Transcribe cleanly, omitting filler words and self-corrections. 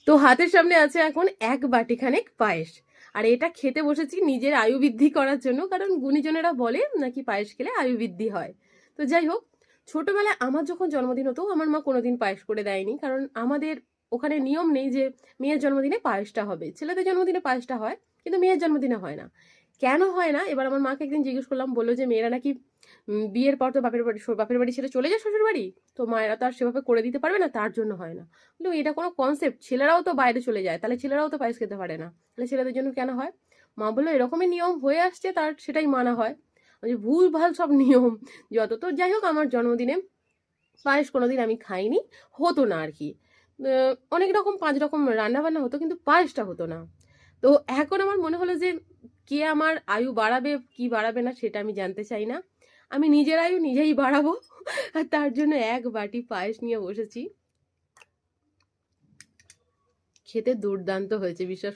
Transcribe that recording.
তো হাতের সামনে আছে এখন 1 বাটি খানেক পায়েস। আর এটা খেতে বসেছি নিজের আয়ু বৃদ্ধি করার জন্য, কারণ গুণীজনেরা বলে নাকি পায়েস খেলে আয়ু বৃদ্ধি হয়। তো যাই হোক, ছোটবেলায় আমার যখন জন্মদিন হতো আমার মা কোনোদিন পায়েস করে দেয়নি, কারণ আমাদের ওখানে নিয়ম নেই যে মেয়ের জন্মদিনে পায়েসটা হবে। ছেলেদের জন্মদিনে পায়েসটা হয়, কিন্তু মেয়ের জন্মদিনে হয় না। কেন হয় না, এবার আমার মাকে একদিন জিজ্ঞেস করলাম, বললো যে মেয়েরা নাকি বিয়ের পর তো বাপের বাড়ি ছেড়ে চলে যায় শ্বশুর বাড়ি, তো মায়েরা তো আর সেভাবে করে দিতে পারবে না, তার জন্য হয় না। কিন্তু এটা কোনো কনসেপ্ট, ছেলেরাও তো বাইরে চলে যায়, তাহলে ছেলেরাও তো পায়েস খেতে পারে না, তাহলে ছেলেদের জন্য কেন হয়? মা বললো এরকমই নিয়ম হয়ে আসছে, তার সেটাই মানা হয়। ওই ভুল ভাল সব নিয়ম যত। তো যাই হোক, আমার জন্মদিনে পায়েস কোনোদিন আমি খাইনি, হতো না আর কি। অনেক রকম 5 রকম রান্না বান্না হতো, কিন্তু পায়েসটা হতো না। তো এখন আমার মনে হলো যে কে আমার আয়ু বাড়াবে কি বাড়াবে না সেটা আমি জানতে চাই না, আমি নিজের আয়ু নিজেই বাড়াবো। আর তার জন্য 1 বাটি পায়েস নিয়ে বসেছি। খেতে দুর্দান্ত হয়েছে, বিশ্বাস